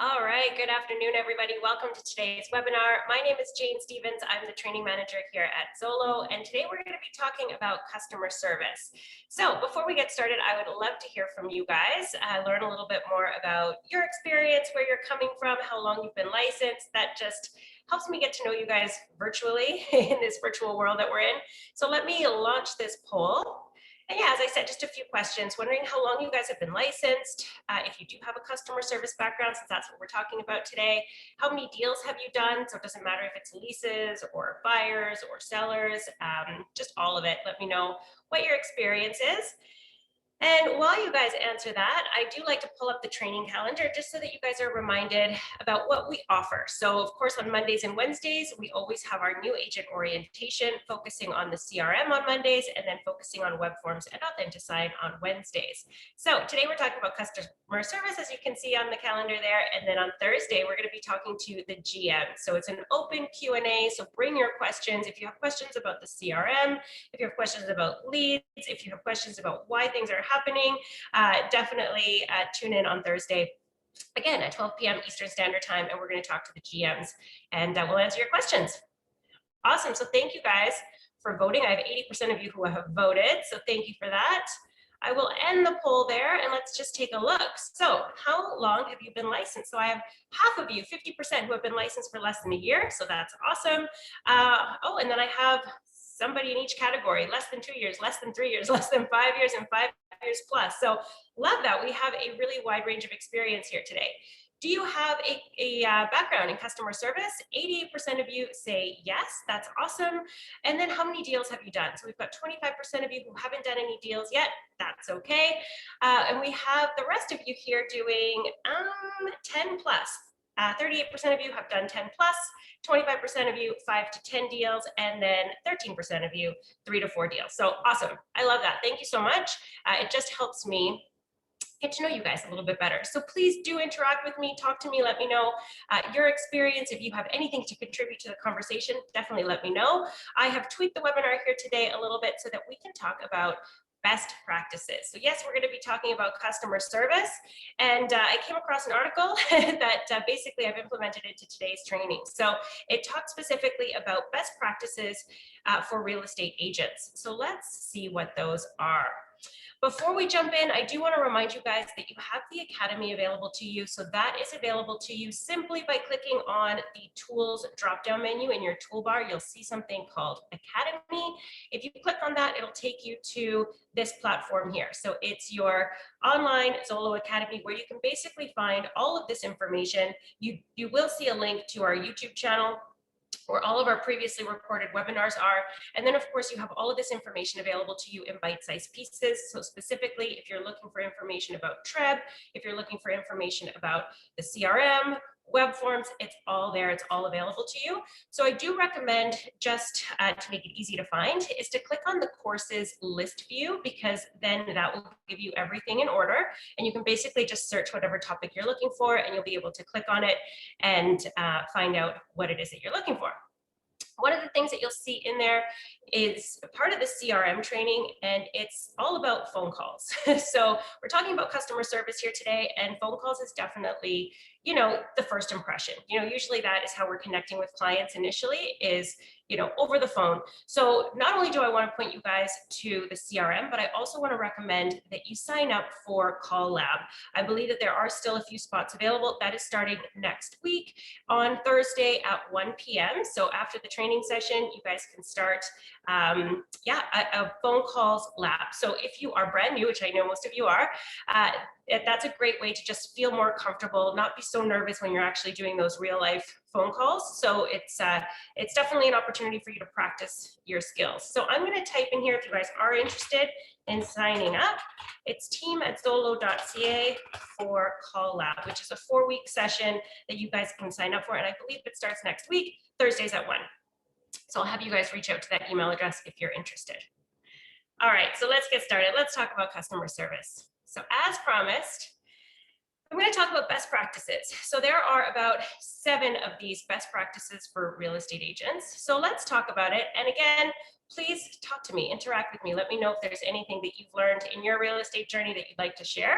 All right, good afternoon, everybody. Welcome to today's webinar. My name is Jane Stevens. I'm the training manager here at Zolo, and today we're going to be talking about customer service. So before we get started, I would love to hear from you guys, learn a little bit more about your experience, where you're coming from, how long you've been licensed. That just helps me get to know you guys virtually in this virtual world that we're in. So let me launch this poll. And yeah, as I said, just a few questions. Wondering how long you guys have been licensed. If you do have a customer service background, since that's what we're talking about today, how many deals have you done? So it doesn't matter if it's leases or buyers or sellers, just all of it. Let me know what your experience is. And while you guys answer that, I do like to pull up the training calendar just so that you guys are reminded about what we offer. So of course, on Mondays and Wednesdays, we always have our new agent orientation, focusing on the CRM on Mondays and then focusing on web forms and Authenticide on Wednesdays. So today we're talking about customer service, as you can see on the calendar there. And then on Thursday, we're going to be talking to the GM. So it's an open Q&A. So bring your questions. If you have questions about the CRM, if you have questions about leads, if you have questions about why things are happening, definitely tune in on Thursday, again, at 12 p.m. Eastern Standard Time, and we're going to talk to the GMs, and we'll answer your questions. Awesome. So thank you guys for voting. I have 80% of you who have voted, so thank you for that. I will end the poll there, and let's just take a look. So how long have you been licensed? So I have half of you, 50%, who have been licensed for less than a year, so that's awesome. Oh, and then I have somebody in each category: less than 2 years, less than 3 years, less than 5 years, and 5 years plus. So love that. We have a really wide range of experience here today. Do you have a background in customer service? 88% of you say yes, that's awesome. And then how many deals have you done? So we've got 25% of you who haven't done any deals yet, that's okay. And we have the rest of you here doing 10 plus. 38% of you have done 10 plus, 25% of you 5 to 10 deals, and then 13% of you 3 to 4 deals. So awesome. I love that. Thank you so much. It just helps me get to know you guys a little bit better. So please do interact with me, talk to me, let me know your experience. If you have anything to contribute to the conversation, definitely let me know. I have tweaked the webinar here today a little bit so that we can talk about best practices. So yes, we're going to be talking about customer service, and I came across an article that basically I've implemented into today's training. So it talks specifically about best practices for real estate agents. So let's see what those are. Before we jump in, I do want to remind you guys that you have the Academy available to you. So that is available to you simply by clicking on the Tools drop-down menu in your toolbar. You'll see something called Academy. If you click on that, it'll take you to this platform here. So it's your online Zolo Academy, where you can basically find all of this information. You will see a link to our YouTube channel, where all of our previously recorded webinars are. And then of course you have all of this information available to you in bite-sized pieces. So specifically, if you're looking for information about TREB, if you're looking for information about the CRM, web forms, it's all there, it's all available to you. So I do recommend, just to make it easy to find, is to click on the courses list view, because then that will give you everything in order, and you can basically just search whatever topic you're looking for, and you'll be able to click on it and find out what it is that you're looking for. One of the things that you'll see in there is part of the CRM training, and it's all about phone calls. So we're talking about customer service here today, and phone calls is definitely, the first impression. Usually that is how we're connecting with clients initially, is, over the phone. So not only do I want to point you guys to the CRM, but I also want to recommend that you sign up for Call Lab. I believe that there are still a few spots available. That is starting next week on Thursday at 1 p.m. So after the training session, you guys can start a phone calls lab. So if you are brand new, which I know most of you are, that's a great way to just feel more comfortable, not be so nervous when you're actually doing those real life phone calls. So it's definitely an opportunity for you to practice your skills. So I'm going to type in here, if you guys are interested in signing up, it's team@zolo.ca for Call Lab, which is a 4-week session that you guys can sign up for. And I believe it starts next week, Thursdays at 1. So I'll have you guys reach out to that email address if you're interested. All right, so let's get started. Let's talk about customer service. So as promised, I'm going to talk about best practices. So there are about 7 of these best practices for real estate agents. So let's talk about it. And again, please talk to me, interact with me. Let me know if there's anything that you've learned in your real estate journey that you'd like to share.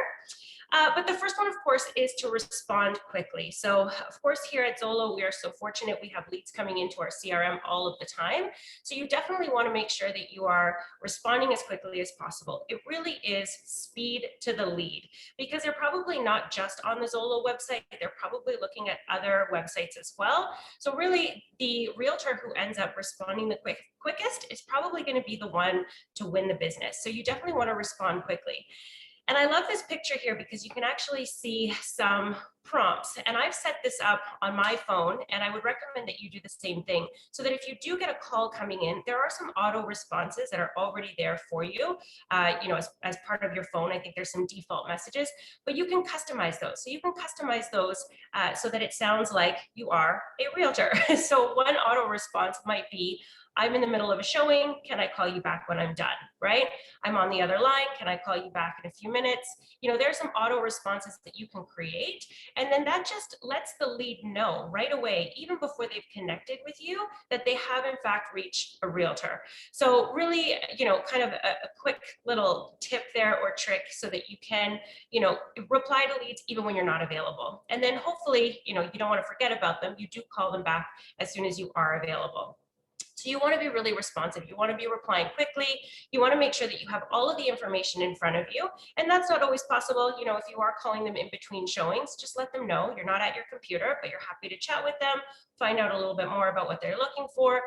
But the first one, of course, is to respond quickly. So, of course, here at Zolo, we are so fortunate we have leads coming into our CRM all of the time. So you definitely want to make sure that you are responding as quickly as possible. It really is speed to the lead, because they're probably not just on the Zolo website, they're probably looking at other websites as well. So really, the realtor who ends up responding the quickest is probably going to be the one to win the business. So you definitely want to respond quickly. And I love this picture here because you can actually see some prompts, and I've set this up on my phone, and I would recommend that you do the same thing, so that if you do get a call coming in, there are some auto responses that are already there for you, as part of your phone. I think there's some default messages, but you can customize those. So you can customize those so that it sounds like you are a realtor. So one auto response might be, I'm in the middle of a showing, can I call you back when I'm done, right? I'm on the other line, can I call you back in a few minutes? There's some auto responses that you can create, and then that just lets the lead know right away, even before they've connected with you, that they have in fact reached a realtor. So really, kind of a quick little tip there or trick so that you can, reply to leads even when you're not available. And then hopefully, you don't want to forget about them. You do call them back as soon as you are available. So you want to be really responsive. You want to be replying quickly. You want to make sure that you have all of the information in front of you. And that's not always possible. If you are calling them in between showings, just let them know you're not at your computer, but you're happy to chat with them, find out a little bit more about what they're looking for,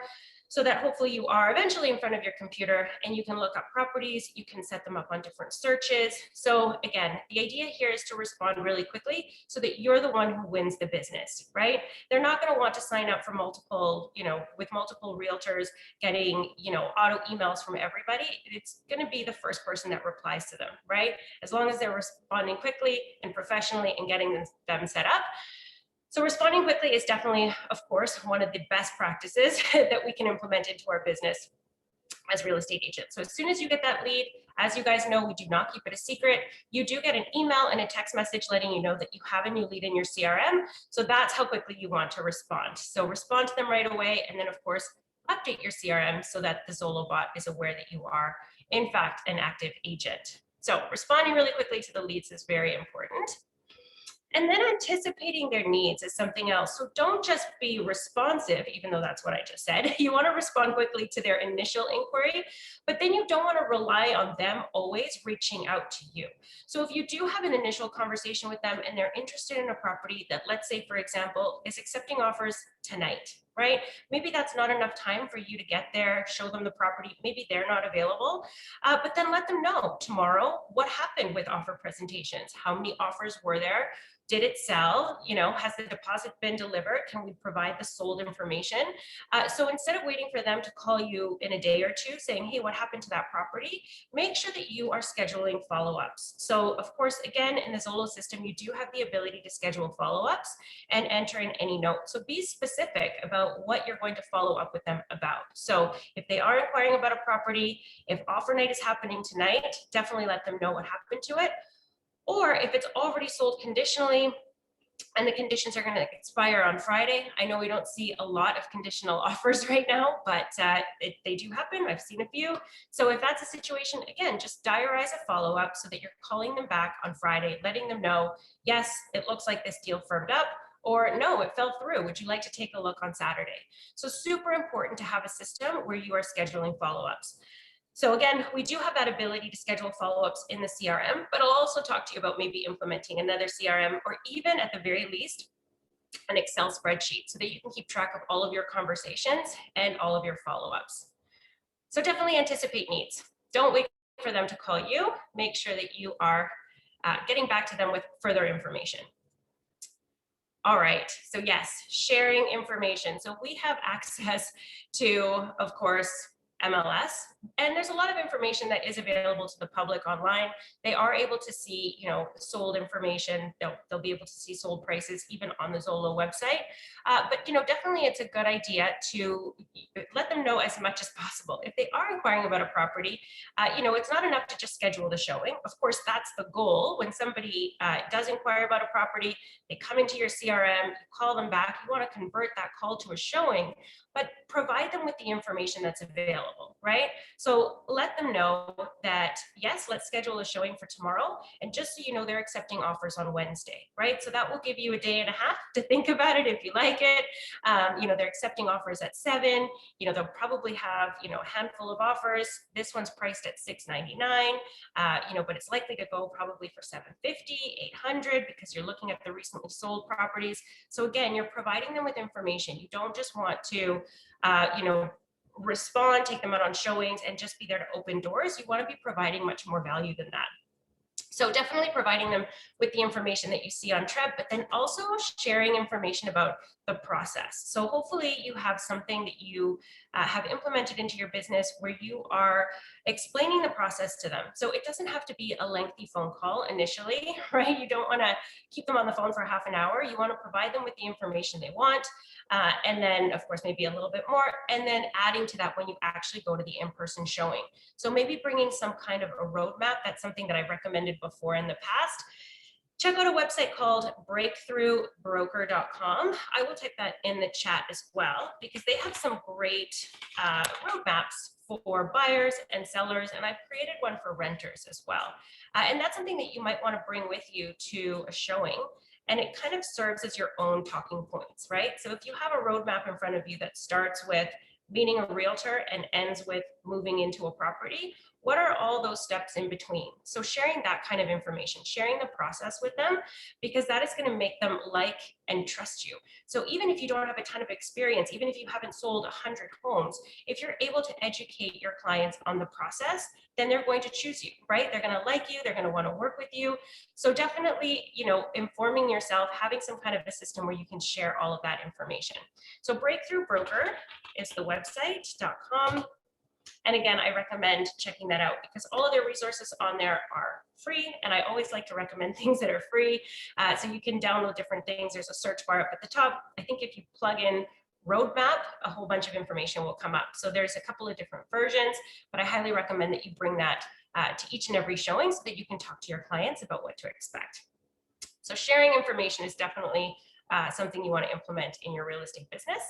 so that hopefully you are eventually in front of your computer and you can look up properties, you can set them up on different searches. So again, the idea here is to respond really quickly so that you're the one who wins the business, right? They're not going to want to sign up for multiple, with multiple realtors getting, auto emails from everybody. It's going to be the first person that replies to them, right? As long as they're responding quickly and professionally and getting them set up. So responding quickly is definitely, of course, one of the best practices that we can implement into our business as real estate agents. So as soon as you get that lead, as you guys know, we do not keep it a secret. You do get an email and a text message letting you know that you have a new lead in your CRM. So that's how quickly you want to respond. So respond to them right away. And then of course, update your CRM so that the Zolo bot is aware that you are in fact an active agent. So responding really quickly to the leads is very important. And then anticipating their needs is something else. So don't just be responsive, even though that's what I just said. You want to respond quickly to their initial inquiry, but then you don't want to rely on them always reaching out to you. So if you do have an initial conversation with them and they're interested in a property that, let's say, for example, is accepting offers tonight, right? Maybe that's not enough time for you to get there, show them the property. Maybe they're not available, but then let them know tomorrow what happened with offer presentations. How many offers were there? Did it sell? Has the deposit been delivered? Can we provide the sold information? So instead of waiting for them to call you in a day or two saying, hey, what happened to that property? Make sure that you are scheduling follow-ups. So of course, again, in the Zolo system, you do have the ability to schedule follow-ups and enter in any notes. So be specific about what you're going to follow up with them about. So if they are inquiring about a property, if offer night is happening tonight, definitely let them know what happened to it. Or if it's already sold conditionally and the conditions are going to expire on Friday. I know we don't see a lot of conditional offers right now, but they do happen. I've seen a few. So if that's a situation, again, just diarize a follow-up so that you're calling them back on Friday, letting them know, yes, it looks like this deal firmed up, or no, it fell through. Would you like to take a look on Saturday? So super important to have a system where you are scheduling follow-ups. So again, we do have that ability to schedule follow-ups in the CRM, but I'll also talk to you about maybe implementing another CRM, or even at the very least, an Excel spreadsheet so that you can keep track of all of your conversations and all of your follow-ups. So definitely anticipate needs. Don't wait for them to call you. Make sure that you are getting back to them with further information. All right, so yes, sharing information. So we have access to, of course, MLS, and there's a lot of information that is available to the public online. They are able to see, sold information. They'll be able to see sold prices even on the Zolo website. But definitely it's a good idea to let them know as much as possible. If they are inquiring about a property, it's not enough to just schedule the showing. Of course, that's the goal. When somebody does inquire about a property, they come into your CRM, you call them back, you want to convert that call to a showing, but provide them with the information that's available, right? So let them know that, yes, let's schedule a showing for tomorrow. And just so you know, they're accepting offers on Wednesday, right? So that will give you a day and a half to think about it if you like it. They're accepting offers at 7. They'll probably have, a handful of offers. This one's priced at $699, but it's likely to go probably for $750, $800 because you're looking at the recently sold properties. So again, you're providing them with information. You don't just want to, respond, take them out on showings and just be there to open doors. You want to be providing much more value than that. So definitely providing them with the information that you see on Treb, but then also sharing information about the process. So hopefully you have something that you have implemented into your business where you are explaining the process to them. So it doesn't have to be a lengthy phone call initially, right? You don't want to keep them on the phone for half an hour. You want to provide them with the information they want. And then of course, maybe a little bit more, and then adding to that when you actually go to the in-person showing. So maybe bringing some kind of a roadmap. That's something that I recommended before in the past. Check out a website called breakthroughbroker.com. I will type that in the chat as well, because they have some great roadmaps for buyers and sellers, and I've created one for renters as well. And that's something that you might want to bring with you to a showing. And it kind of serves as your own talking points, right? So if you have a roadmap in front of you that starts with meeting a realtor and ends with moving into a property, what are all those steps in between? So sharing that kind of information, sharing the process with them, because that is going to make them like and trust you. So even if you don't have a ton of experience, even if you haven't sold 100 homes, if you're able to educate your clients on the process, then they're going to choose you, right? They're going to like you. They're going to want to work with you. So definitely, informing yourself, having some kind of a system where you can share all of that information. So Breakthrough Broker is the website.com. And again, I recommend checking that out because all of their resources on there are free. And I always like to recommend things that are free. So you can download different things. There's a search bar up at the top. I think if you plug in roadmap, a whole bunch of information will come up. So there's a couple of different versions, but I highly recommend that you bring that to each and every showing so that you can talk to your clients about what to expect. So sharing information is definitely something you want to implement in your real estate business.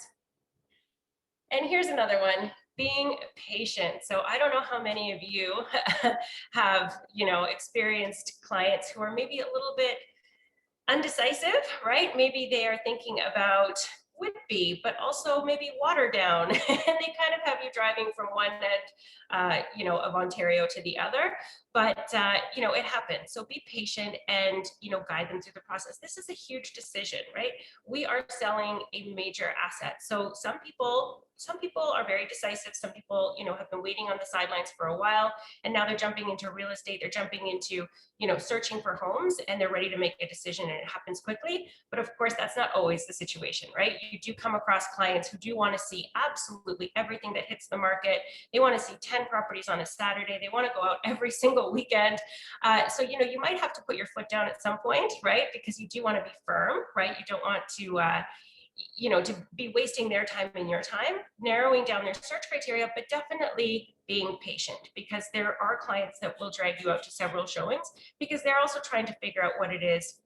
And here's another one, being patient. So I don't know how many of you have, experienced clients who are maybe a little bit undecisive, right? Maybe they are thinking about Whitby, but also maybe Waterdown, and they kind of have you driving from one end, of Ontario to the other. But it happens. So be patient and guide them through the process. This is a huge decision, right? We are selling a major asset. So some people are very decisive. Some people, have been waiting on the sidelines for a while, and now they're jumping into real estate. They're jumping into searching for homes, and they're ready to make a decision, and it happens quickly. But of course, that's not always the situation, right? You do come across clients who do want to see absolutely everything that hits the market. They want to see 10 properties on a Saturday. They want to go out every single weekend. So, you might have to put your foot down at some point, right? Because you do want to be firm, right? You don't want to, to be wasting their time and your time, narrowing down their search criteria, but definitely being patient, because there are clients that will drag you out to several showings because they're also trying to figure out what it is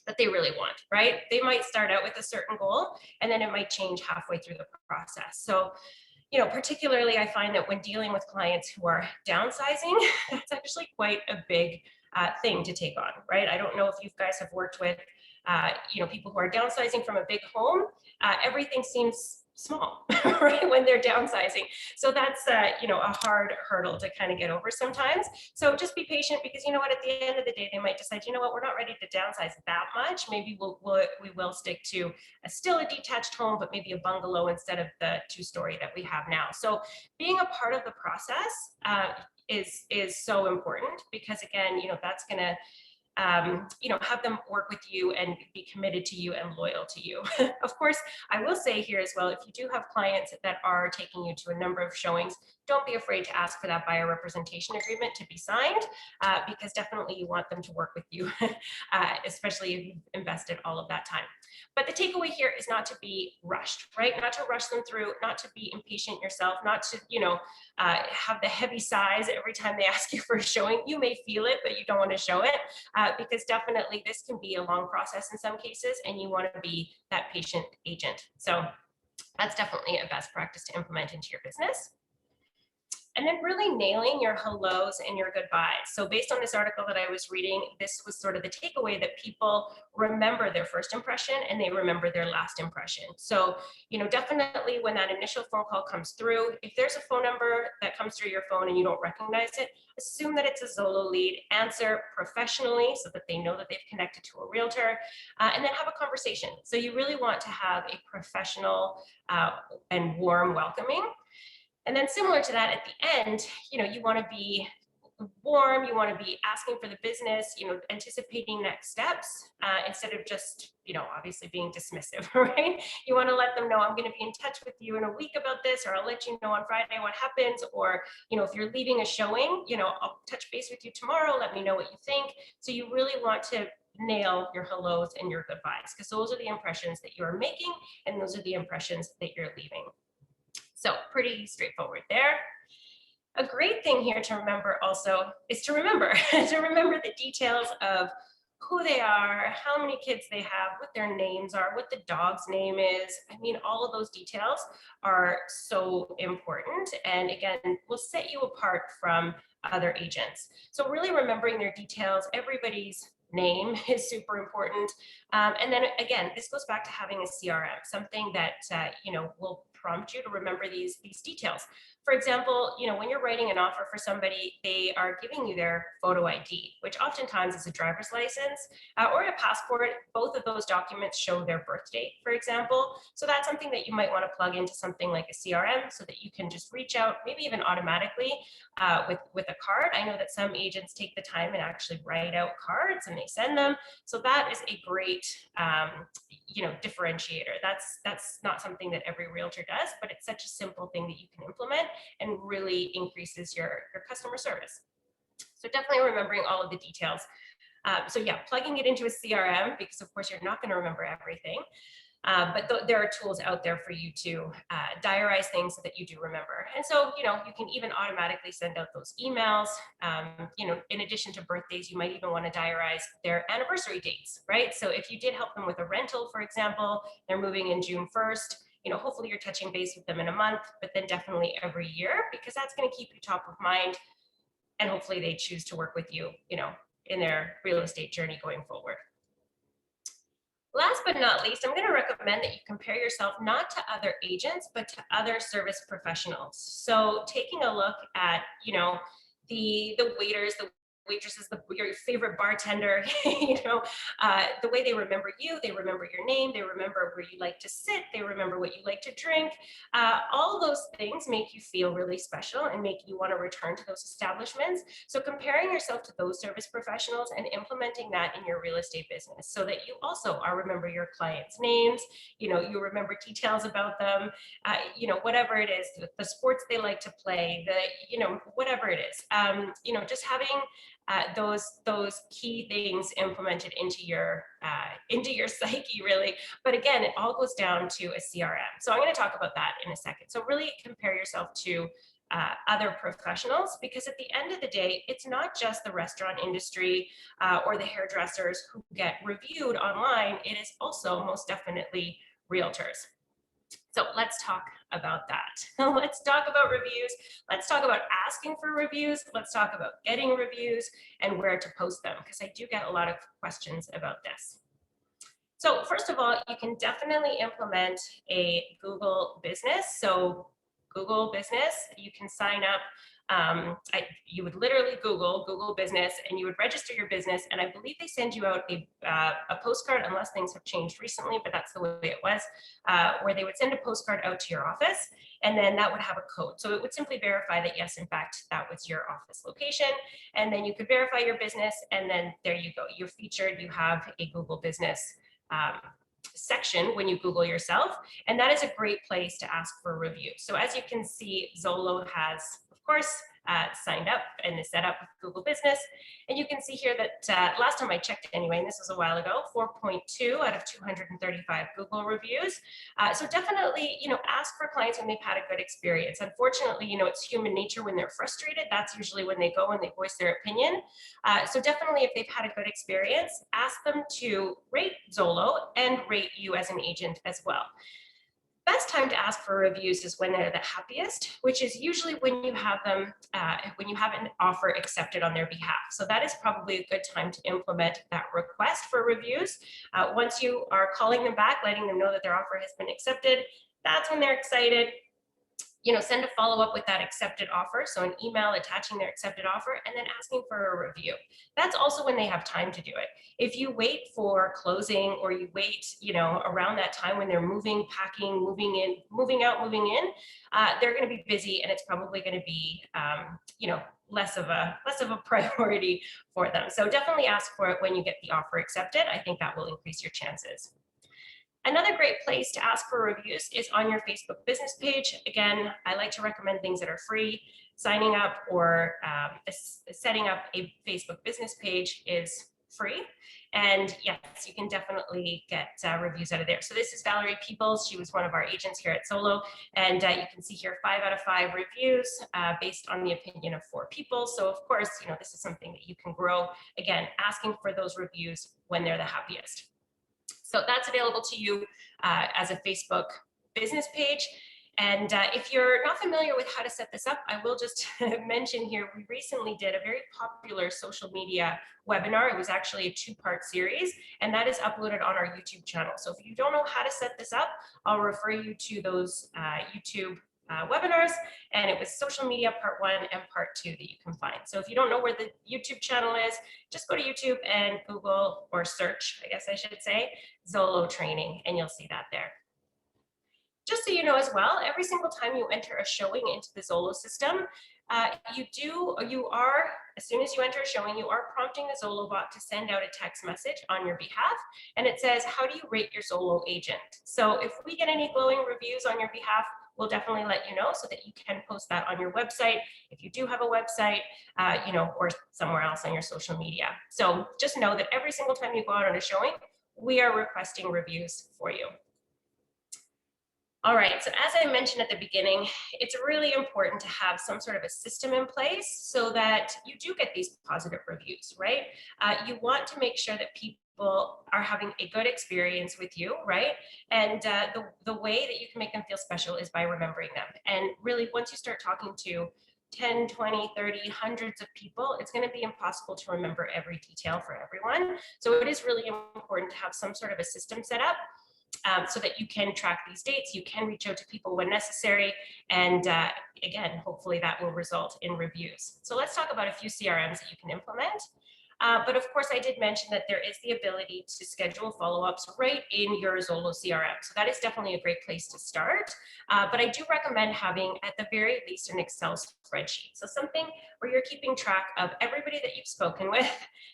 that they really want, right? They might start out with a certain goal and then it might change halfway through the process. So, particularly I find that when dealing with clients who are downsizing, that's actually quite a big thing to take on, right? I don't know if you guys have worked with people who are downsizing from a big home. Everything seems small, right, when they're downsizing. So that's, a hard hurdle to kind of get over sometimes. So just be patient, because you know what, at the end of the day, they might decide, you know what, we're not ready to downsize that much. Maybe we will stick to still a detached home, but maybe a bungalow instead of the 2-story that we have now. So being a part of the process is so important, because again, that's going to have them work with you and be committed to you and loyal to you. Of course, I will say here as well, if you do have clients that are taking you to a number of showings, don't be afraid to ask for that buyer representation agreement to be signed, because definitely you want them to work with you, especially if you've invested all of that time. But the takeaway here is not to be rushed, right? Not to rush them through, not to be impatient yourself, not to, have the heavy sighs every time they ask you for a showing. You may feel it, but you don't want to show it, because definitely this can be a long process in some cases, and you want to be that patient agent. So that's definitely a best practice to implement into your business. And then really nailing your hellos and your goodbyes. So based on this article that I was reading, this was sort of the takeaway that people remember their first impression and they remember their last impression. So, definitely when that initial phone call comes through, if there's a phone number that comes through your phone and you don't recognize it, assume that it's a Zolo lead, answer professionally so that they know that they've connected to a realtor, and then have a conversation. So you really want to have a professional and warm welcoming. And then similar to that, at the end, you want to be warm, you want to be asking for the business, anticipating next steps, instead of just, obviously being dismissive, right? You want to let them know, I'm going to be in touch with you in a week about this, or I'll let you know on Friday what happens, or, if you're leaving a showing, I'll touch base with you tomorrow, let me know what you think. So you really want to nail your hellos and your goodbyes, because those are the impressions that you are making, and those are the impressions that you're leaving. So pretty straightforward there. A great thing here to remember also is to remember the details of who they are, how many kids they have, what their names are, what the dog's name is. I mean, all of those details are so important, and again, will set you apart from other agents. So really remembering their details, everybody's name is super important. And then again, this goes back to having a CRM, something that will prompt you to remember these details. For example, when you're writing an offer for somebody, they are giving you their photo ID, which oftentimes is a driver's license or a passport. Both of those documents show their birth date, for example. So that's something that you might want to plug into something like a CRM so that you can just reach out, maybe even automatically with a card. I know that some agents take the time and actually write out cards and they send them. So that is a great differentiator. That's not something that every realtor does, but it's such a simple thing that you can implement and really increases your customer service. So definitely remembering all of the details. So yeah, plugging it into a CRM, because of course you're not going to remember everything. But there are tools out there for you to diarize things so that you do remember. And so, you can even automatically send out those emails. In addition to birthdays, you might even want to diarize their anniversary dates, right? So if you did help them with a rental, for example, they're moving in June 1st, hopefully you're touching base with them in a month, but then definitely every year, because that's going to keep you top of mind. And hopefully they choose to work with you, in their real estate journey going forward. Last but not least, I'm going to recommend that you compare yourself not to other agents, but to other service professionals. So taking a look at, the waiters, the waitresses, your favorite bartender, the way they remember you, they remember your name, they remember where you like to sit, they remember what you like to drink. All those things make you feel really special and make you want to return to those establishments. So comparing yourself to those service professionals and implementing that in your real estate business so that you also remember your clients' names, you remember details about them, whatever it is, the sports they like to play, whatever it is, just having those key things implemented into your psyche, really. But again, it all goes down to a CRM. So I'm going to talk about that in a second. So really compare yourself to other professionals, because at the end of the day, it's not just the restaurant industry or the hairdressers who get reviewed online. It is also most definitely realtors. So let's talk about that. Let's talk about reviews. Let's talk about asking for reviews. Let's talk about getting reviews and where to post them, because I do get a lot of questions about this. So first of all, you can definitely implement a Google business. So Google business, you can sign up. You would literally Google business, and you would register your business. And I believe they send you out a postcard, unless things have changed recently, but that's the way it was, where they would send a postcard out to your office, and then that would have a code. So it would simply verify that, yes, in fact, that was your office location. And then you could verify your business, and then there you go. You're featured, you have a Google business section when you Google yourself, and that is a great place to ask for a review. So as you can see, Zolo has, of course, signed up and is set up with Google Business. And you can see here that last time I checked anyway, and this was a while ago, 4.2 out of 235 Google reviews. So definitely, ask for clients when they've had a good experience. Unfortunately, it's human nature when they're frustrated. That's usually when they go and they voice their opinion. So definitely, if they've had a good experience, ask them to rate Zolo and rate you as an agent as well. Best time to ask for reviews is when they're the happiest, which is usually when you have them, when you have an offer accepted on their behalf. So that is probably a good time to implement that request for reviews. Once you are calling them back, letting them know that their offer has been accepted, that's when they're excited. Send a follow-up with that accepted offer. So an email attaching their accepted offer and then asking for a review. That's also when they have time to do it. If you wait for closing or you wait, around that time when they're moving, packing, moving in, moving out, moving in, they're going to be busy and it's probably going to be, less of a priority for them. So definitely ask for it when you get the offer accepted. I think that will increase your chances. Another great place to ask for reviews is on your Facebook business page. Again, I like to recommend things that are free. Signing up or setting up a Facebook business page is free. And yes, you can definitely get reviews out of there. So this is Valerie Peoples. She was one of our agents here at Zolo. And you can see here 5 out of 5 reviews based on the opinion of 4 people. So of course, this is something that you can grow. Again, asking for those reviews when they're the happiest. So that's available to you as a Facebook business page. And if you're not familiar with how to set this up, I will just mention here, we recently did a very popular social media webinar. It was actually a 2-part series, and that is uploaded on our YouTube channel. So if you don't know how to set this up, I'll refer you to those YouTube webinars, and it was social media part 1 and part 2 that you can find. So if you don't know where the YouTube channel is, just go to YouTube and Google or search, I guess I should say, Zolo training, and you'll see that there. Just so you know as well, every single time you enter a showing into the Zolo system, as soon as you enter a showing, you are prompting the Zolo bot to send out a text message on your behalf. And it says, how do you rate your Zolo agent? So if we get any glowing reviews on your behalf, we'll definitely let you know so that you can post that on your website if you do have a website, or somewhere else on your social media. So just know that every single time you go out on a showing, we are requesting reviews for you. All right, so as I mentioned at the beginning, it's really important to have some sort of a system in place so that you do get these positive reviews, right? You want to make sure that people are having a good experience with you, right? And the way that you can make them feel special is by remembering them. And really, once you start talking to 10, 20, 30, hundreds of people, it's going to be impossible to remember every detail for everyone. So it is really important to have some sort of a system set up so that you can track these dates, you can reach out to people when necessary, and again, hopefully that will result in reviews. So let's talk about a few CRMs that you can implement. But of course, I did mention that there is the ability to schedule follow-ups right in your Zolo CRM. So that is definitely a great place to start. But I do recommend having, at the very least, an Excel spreadsheet. So something where you're keeping track of everybody that you've spoken with,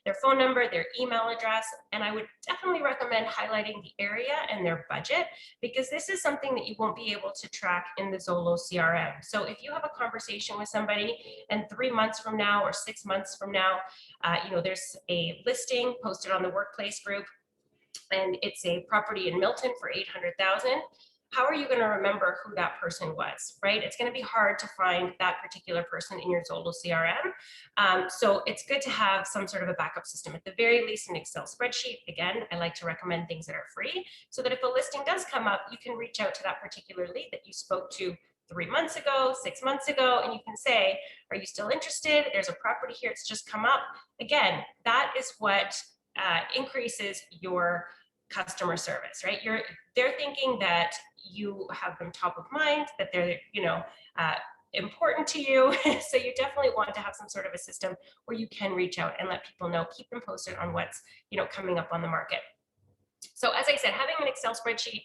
their phone number, their email address, and I would definitely recommend highlighting the area and their budget, because this is something that you won't be able to track in the Zolo CRM. So if you have a conversation with somebody and 3 months from now or 6 months from now, there's a listing posted on the workplace group and it's a property in Milton for $800,000. How are you going to remember who that person was, right? It's going to be hard to find that particular person in your Zolo CRM. So it's good to have some sort of a backup system, at the very least an Excel spreadsheet. Again, I like to recommend things that are free so that if a listing does come up, you can reach out to that particular lead that you spoke to 3 months ago, 6 months ago, and you can say, are you still interested? There's a property here, it's just come up. Again, that is what increases your customer service, right? They're thinking that you have them top of mind, that they're, important to you. So you definitely want to have some sort of a system where you can reach out and let people know, keep them posted on what's, coming up on the market. So as I said, having an Excel spreadsheet,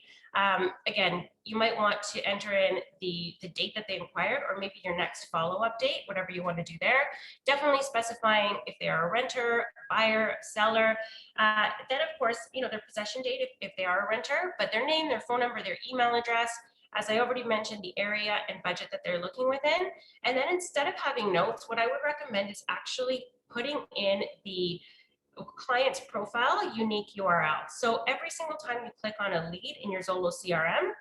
again, you might want to enter in the date that they inquired, or maybe your next follow-up date, whatever you want to do there. Definitely specifying if they are a renter, buyer, seller. Then of course, their possession date if they are a renter, but their name, their phone number, their email address. As I already mentioned, the area and budget that they're looking within. And then instead of having notes, what I would recommend is actually putting in the client's profile unique URL. So every single time you click on a lead in your Zolo CRM,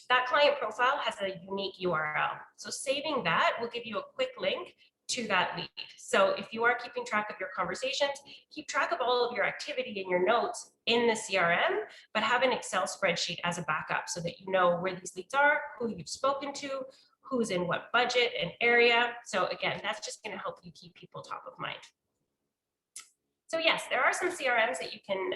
that client profile has a unique URL. So saving that will give you a quick link to that lead. So if you are keeping track of your conversations, keep track of all of your activity in your notes in the CRM, but have an Excel spreadsheet as a backup so that you know where these leads are, who you've spoken to, who's in what budget and area. So again, that's just going to help you keep people top of mind. So yes, there are some CRMs that you can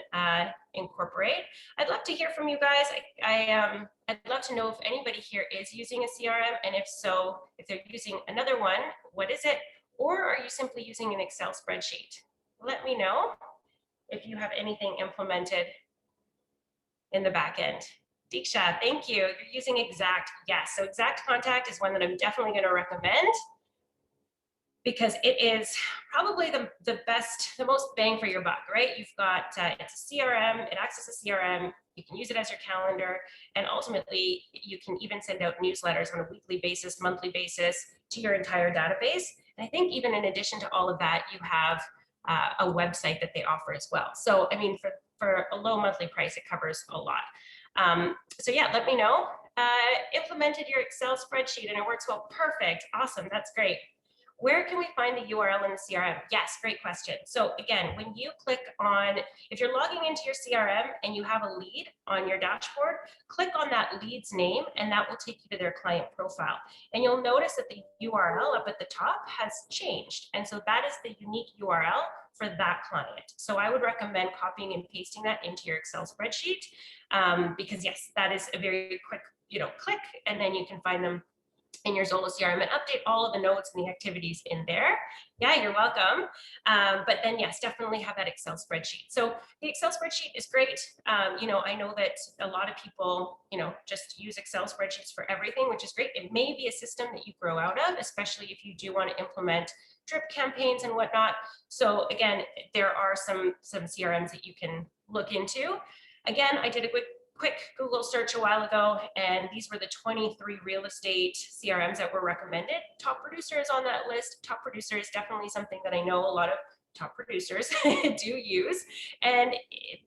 incorporate. I'd love to hear from you guys. I'd love to know if anybody here is using a CRM, and if so, if they're using another one, what is it? Or are you simply using an Excel spreadsheet? Let me know if you have anything implemented in the back end. Diksha, thank you. You're using Exact. Yes, so Exact Contact is one that I'm definitely going to recommend, because it is probably the best, the most bang for your buck, right? You've got, it's a CRM, it acts as a CRM, you can use it as your calendar, and ultimately you can even send out newsletters on a weekly basis, monthly basis to your entire database. And I think even in addition to all of that, you have a website that they offer as well. So, I mean, for a low monthly price, it covers a lot. So yeah, let me know. Implemented your Excel spreadsheet and it works well. Perfect. Awesome. That's great. Where can we find the URL in the CRM? Yes, great question. So again, when you click on, if you're logging into your CRM and you have a lead on your dashboard, click on that lead's name and that will take you to their client profile. And you'll notice that the URL up at the top has changed. And so that is the unique URL for that client. So I would recommend copying and pasting that into your Excel spreadsheet, because yes, that is a very quick, click, and then you can find them in your Zolo CRM and update all of the notes and the activities in there. Yeah, you're welcome. But then yes, definitely have that Excel spreadsheet. So the Excel spreadsheet is great. I know that a lot of people, just use Excel spreadsheets for everything, which is great. It may be a system that you grow out of, especially if you do want to implement drip campaigns and whatnot. So again, there are some CRMs that you can look into. Again, I did a quick Google search a while ago, and these were the 23 real estate CRMs that were recommended. Top Producer is on that list. Top Producer is definitely something that I know a lot of top producers do use. And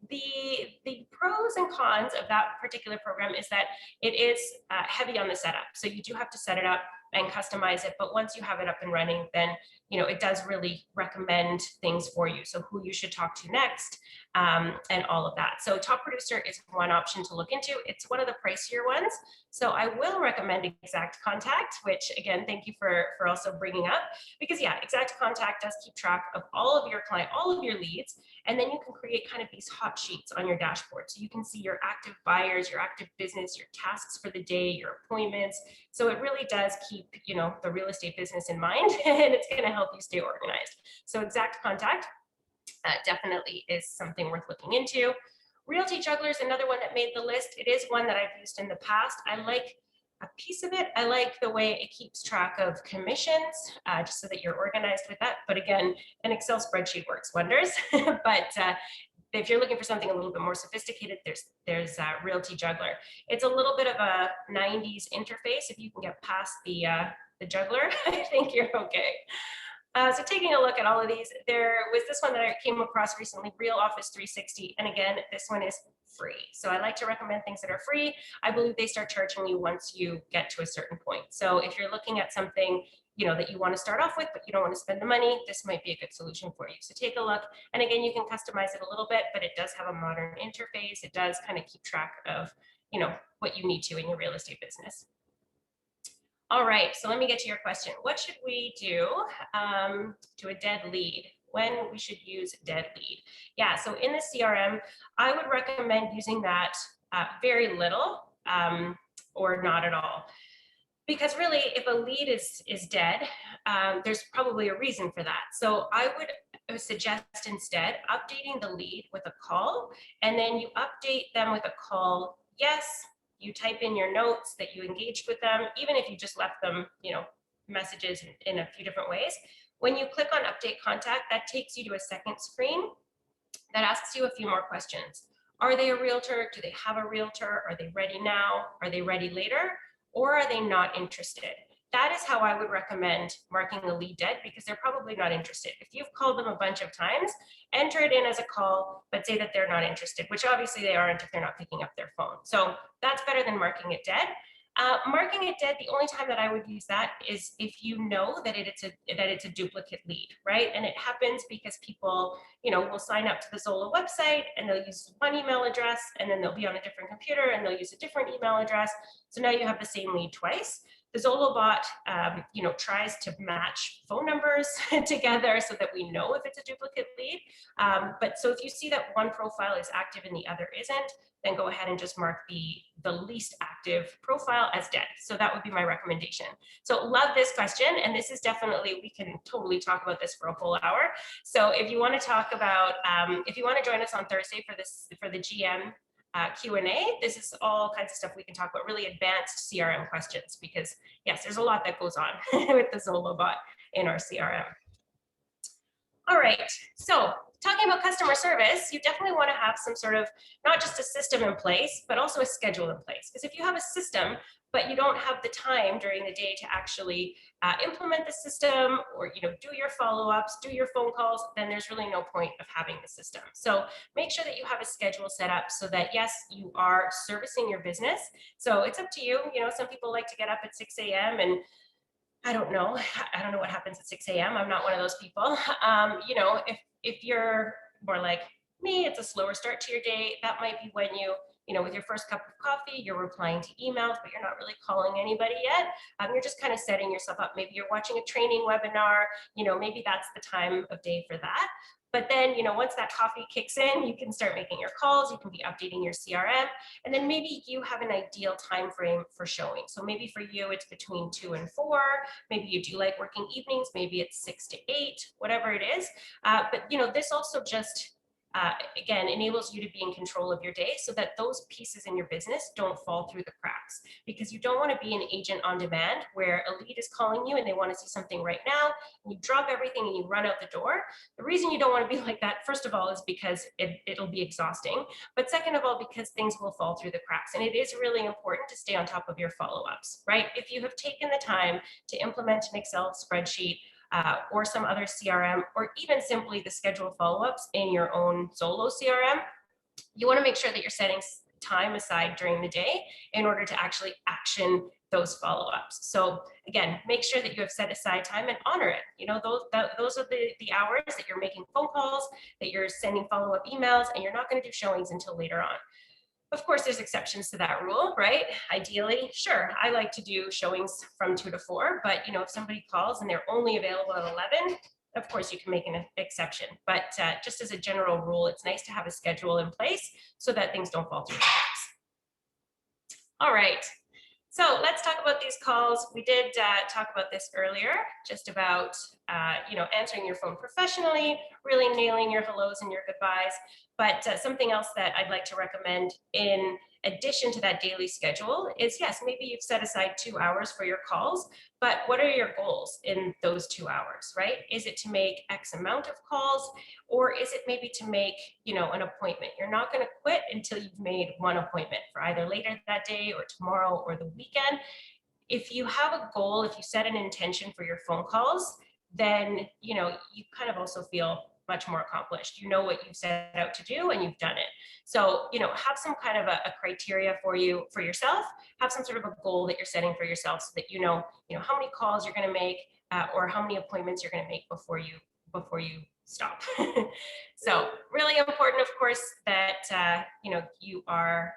the pros and cons of that particular program is that it is heavy on the setup. So you do have to set it up and customize it. But once you have it up and running, then it does really recommend things for you. So who you should talk to next, and all of that. So Top Producer is one option to look into. It's one of the pricier ones. So I will recommend Exact Contact, which again, thank you for also bringing up, because yeah, Exact Contact does keep track of all of your leads. And then you can create kind of these hot sheets on your dashboard. So you can see your active buyers, your active business, your tasks for the day, your appointments. So it really does keep, the real estate business in mind, and it's going to help you stay organized. So Exact Contact definitely is something worth looking into. Realtyjuggler is another one that made the list. It is one that I've used in the past. I like a piece of it. I like the way it keeps track of commissions, just so that you're organized with that. But again, an Excel spreadsheet works wonders. But if you're looking for something a little bit more sophisticated, there's Realtyjuggler. It's a little bit of a 90s interface. If you can get past the juggler, I think you're okay. So taking a look at all of these, there was this one that I came across recently, Real Office 360. And again, this one is free. So I like to recommend things that are free. I believe they start charging you once you get to a certain point. So if you're looking at something, that you want to start off with, but you don't want to spend the money, this might be a good solution for you. So take a look. And again, you can customize it a little bit, but it does have a modern interface. It does kind of keep track of, what you need to in your real estate business. All right, so let me get to your question. What should we do to a dead lead? When we should use dead lead? Yeah, so in the CRM, I would recommend using that very little or not at all. Because really, if a lead is dead, there's probably a reason for that. So I would suggest instead updating the lead with a call, and then you update them with a call, yes, you type in your notes that you engaged with them, even if you just left them, messages in a few different ways. When you click on Update Contact, that takes you to a second screen that asks you a few more questions. Are they a realtor? Do they have a realtor? Are they ready now? Are they ready later? Or are they not interested? That is how I would recommend marking the lead dead, because they're probably not interested. If you've called them a bunch of times, enter it in as a call, but say that they're not interested, which obviously they aren't if they're not picking up their phone. So that's better than marking it dead. Marking it dead, the only time that I would use that is if you know that it's a duplicate lead, right? And it happens because people, will sign up to the Zolo website and they'll use one email address, and then they'll be on a different computer and they'll use a different email address. So now you have the same lead twice. The Zolo bot, tries to match phone numbers together so that we know if it's a duplicate lead. But so if you see that one profile is active and the other isn't, then go ahead and just mark the least active profile as dead. So that would be my recommendation. So love this question. And this is definitely, we can totally talk about this for a whole hour. So if you want to talk about, if you want to join us on Thursday for the GM Q&A, this is all kinds of stuff we can talk about, really advanced CRM questions, because yes, there's a lot that goes on with the Zolo bot in our CRM. All right, so talking about customer service, you definitely want to have some sort of, not just a system in place, but also a schedule in place. Because if you have a system, but you don't have the time during the day to actually implement the system, or do your follow-ups, do your phone calls, then there's really no point of having the system. So make sure that you have a schedule set up so that, yes, you are servicing your business. So it's up to you. Some people like to get up at 6 a.m. and I don't know what happens at 6 a.m. I'm not one of those people. If you're more like me, it's a slower start to your day. That might be when with your first cup of coffee, you're replying to emails, but you're not really calling anybody yet. You're just kind of setting yourself up. Maybe you're watching a training webinar, maybe that's the time of day for that. But then, once that coffee kicks in, you can start making your calls, you can be updating your CRM, and then maybe you have an ideal time frame for showing. So maybe for you, it's between 2 and 4. Maybe you do like working evenings, maybe it's 6 to 8, whatever it is. But this also just again, enables you to be in control of your day so that those pieces in your business don't fall through the cracks, because you don't want to be an agent on demand where a lead is calling you and they want to see something right now, and you drop everything and you run out the door. The reason you don't want to be like that, first of all, is because it'll be exhausting. But second of all, because things will fall through the cracks. And it is really important to stay on top of your follow-ups, right? If you have taken the time to implement an Excel spreadsheet, or some other CRM, or even simply the scheduled follow-ups in your own Zolo CRM, you want to make sure that you're setting time aside during the day in order to actually action those follow-ups. So again, make sure that you have set aside time and honor it. Those are the hours that you're making phone calls, that you're sending follow-up emails, and you're not going to do showings until later on. Of course, there's exceptions to that rule, right? Ideally, sure, I like to do showings from 2 to 4, but if somebody calls and they're only available at 11, of course you can make an exception. But just as a general rule, it's nice to have a schedule in place so that things don't fall through the cracks. All right, so let's talk about these calls. We did talk about this earlier, just about answering your phone professionally, really nailing your hellos and your goodbyes. But something else that I'd like to recommend in addition to that daily schedule is, yes, maybe you've set aside 2 hours for your calls, but what are your goals in those 2 hours, right? Is it to make X amount of calls, or is it maybe to make, an appointment? You're not going to quit until you've made one appointment for either later that day or tomorrow or the weekend. If you have a goal, if you set an intention for your phone calls, then, you kind of also feel much more accomplished. You know what you've set out to do and you've done it. So, have some kind of a criteria for yourself, have some sort of a goal that you're setting for yourself so that you know how many calls you're going to make or how many appointments you're going to make before you stop. So really important, of course, that, you are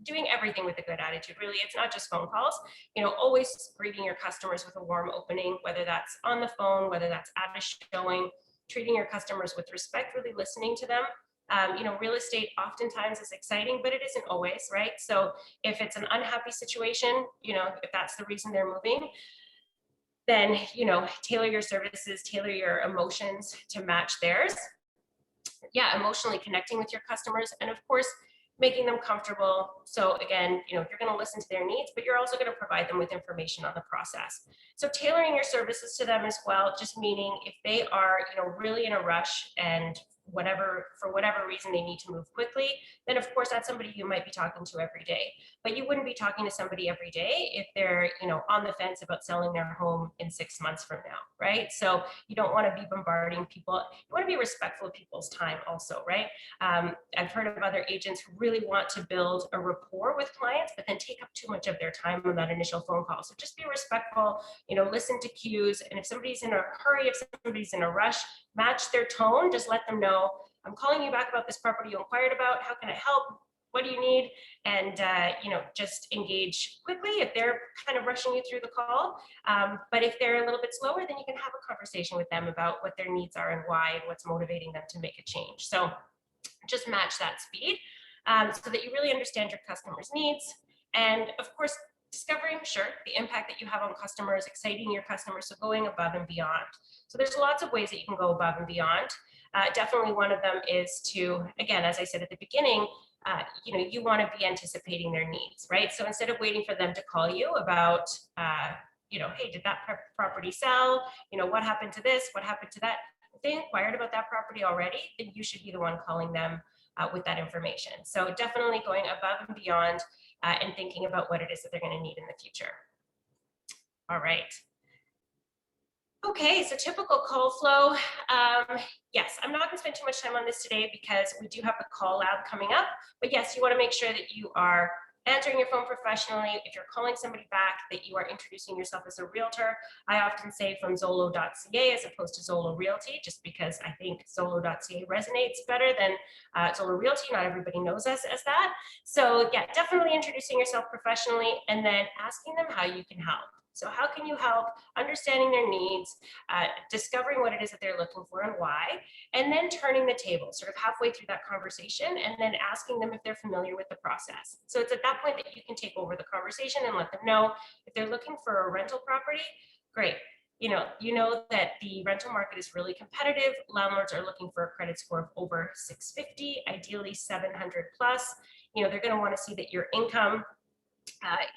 doing everything with a good attitude. Really, it's not just phone calls, always greeting your customers with a warm opening, whether that's on the phone, whether that's at a showing, treating your customers with respect, really listening to them. Real estate oftentimes is exciting, but it isn't always, right? So if it's an unhappy situation, if that's the reason they're moving, then, tailor your services, tailor your emotions to match theirs. Yeah, emotionally connecting with your customers, and of course, making them comfortable. So again, you're going to listen to their needs, but you're also going to provide them with information on the process. So tailoring your services to them as well, just meaning if they are, really in a rush and for whatever reason they need to move quickly, then of course that's somebody you might be talking to every day. But you wouldn't be talking to somebody every day if they're, on the fence about selling their home in 6 months from now, right? So you don't want to be bombarding people. You want to be respectful of people's time also, right? I've heard of other agents who really want to build a rapport with clients, but then take up too much of their time on that initial phone call. So just be respectful, listen to cues. And if somebody's in a hurry, if somebody's in a rush, match their tone. Just let them know, I'm calling you back about this property you inquired about. How can I help? What do you need? And, just engage quickly if they're kind of rushing you through the call. But if they're a little bit slower, then you can have a conversation with them about what their needs are and why and what's motivating them to make a change. So just match that speed so that you really understand your customer's needs. And of course, discovering, sure, the impact that you have on customers, exciting your customers, so going above and beyond. So there's lots of ways that you can go above and beyond. Definitely one of them is to, again, as I said at the beginning, you want to be anticipating their needs, right? So instead of waiting for them to call you about, hey, did that property sell? What happened to this? What happened to that? If they inquired about that property already, then you should be the one calling them with that information. So definitely going above and beyond and thinking about what it is that they're going to need in the future. All right. Okay, so typical call flow. Yes, I'm not going to spend too much time on this today because we do have the call lab coming up. But yes, you want to make sure that you are answering your phone professionally. If you're calling somebody back, that you are introducing yourself as a realtor. I often say from Zolo.ca as opposed to Zolo Realty, just because I think Zolo.ca resonates better than Zolo Realty. Not everybody knows us as that. So yeah, definitely introducing yourself professionally and then asking them how you can help. So how can you help? Understanding their needs, discovering what it is that they're looking for and why, and then turning the table sort of halfway through that conversation and then asking them if they're familiar with the process. So it's at that point that you can take over the conversation and let them know if they're looking for a rental property, great. You know that the rental market is really competitive. Landlords are looking for a credit score of over 650, ideally 700 plus. They're going to want to see that your income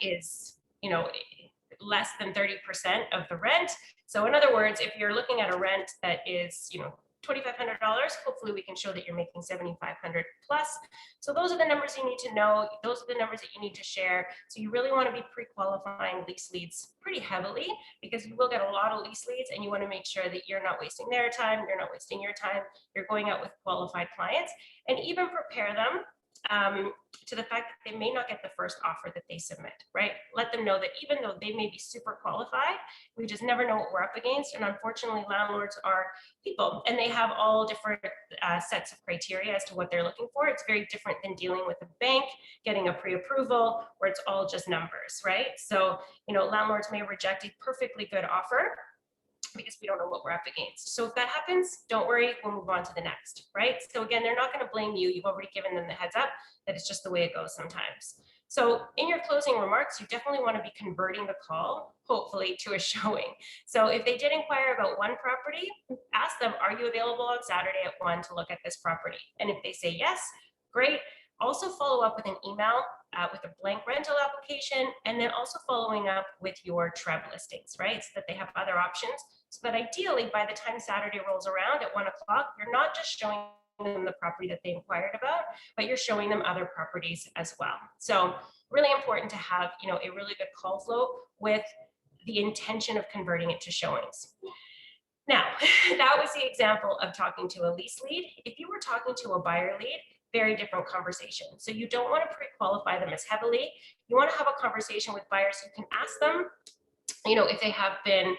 is, less than 30% of the rent. So in other words, if you're looking at a rent that is, $2,500, hopefully we can show that you're making 7,500 plus. So those are the numbers you need to know. Those are the numbers that you need to share. So you really want to be pre-qualifying lease leads pretty heavily because you will get a lot of lease leads and you want to make sure that you're not wasting their time, you're not wasting your time, you're going out with qualified clients, and even prepare them to the fact that they may not get the first offer that they submit, right? Let them know that even though they may be super qualified, we just never know what we're up against. And unfortunately, landlords are people and they have all different sets of criteria as to what they're looking for. It's very different than dealing with a bank, getting a pre-approval where it's all just numbers, right? So, landlords may reject a perfectly good offer because we don't know what we're up against. So if that happens, don't worry, we'll move on to the next, right? So again, they're not going to blame you. You've already given them the heads up that it's just the way it goes sometimes. So in your closing remarks, you definitely want to be converting the call, hopefully, to a showing. So if they did inquire about one property, ask them, are you available on Saturday at 1 to look at this property? And if they say yes, great. Also follow up with an email with a blank rental application, and then also following up with your TREB listings, right? So that they have other options. So that ideally, by the time Saturday rolls around at 1 o'clock, you're not just showing them the property that they inquired about, but you're showing them other properties as well. So really important to have, a really good call flow with the intention of converting it to showings. Now, that was the example of talking to a lease lead. If you were talking to a buyer lead, very different conversation. So you don't want to pre-qualify them as heavily. You want to have a conversation with buyers. You can ask them, if they have been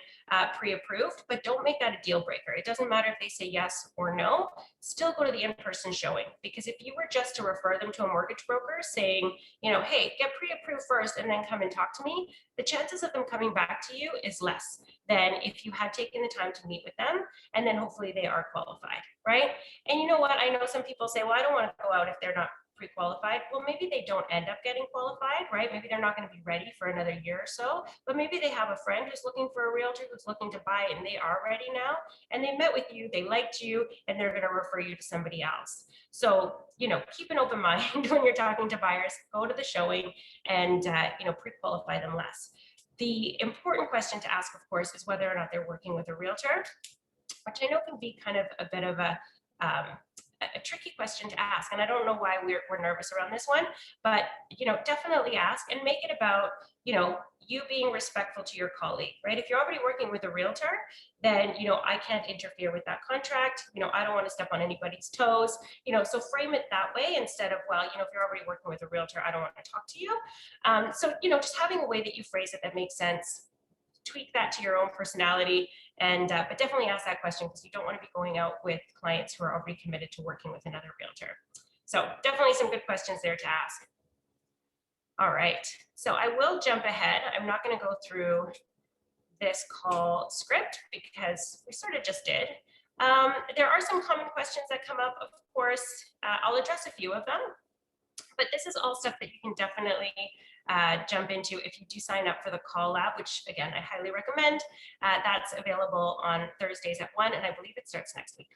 pre-approved, but don't make that a deal breaker. It doesn't matter if they say yes or no, still go to the in-person showing. Because if you were just to refer them to a mortgage broker saying, hey, get pre-approved first and then come and talk to me, the chances of them coming back to you is less than if you had taken the time to meet with them and then hopefully they are qualified, right? And you know what? I know some people say, well, I don't want to go out if they're not pre-qualified. Well, maybe they don't end up getting qualified, right? Maybe they're not going to be ready for another year or so, but maybe they have a friend who's looking for a realtor who's looking to buy and they are ready now and they met with you, they liked you, and they're going to refer you to somebody else. So, keep an open mind when you're talking to buyers, go to the showing and, pre-qualify them less. The important question to ask, of course, is whether or not they're working with a realtor, which I know can be kind of a bit of a a tricky question to ask. And I don't know why we're nervous around this one, but, definitely ask and make it about, you being respectful to your colleague, right? If you're already working with a realtor, then, I can't interfere with that contract. I don't want to step on anybody's toes, so frame it that way instead of, well, if you're already working with a realtor, I don't want to talk to you. So, just having a way that you phrase it that makes sense, tweak that to your own personality, and but definitely ask that question, because you don't want to be going out with clients who are already committed to working with another realtor. So definitely some good questions there to ask. All right, so I will jump ahead. I'm not going to go through this call script because we sort of just did. There are some common questions that come up, of course. I'll address a few of them, but this is all stuff that you can definitely jump into if you do sign up for the call lab, which again, I highly recommend. That's available on Thursdays at 1, and I believe it starts next week.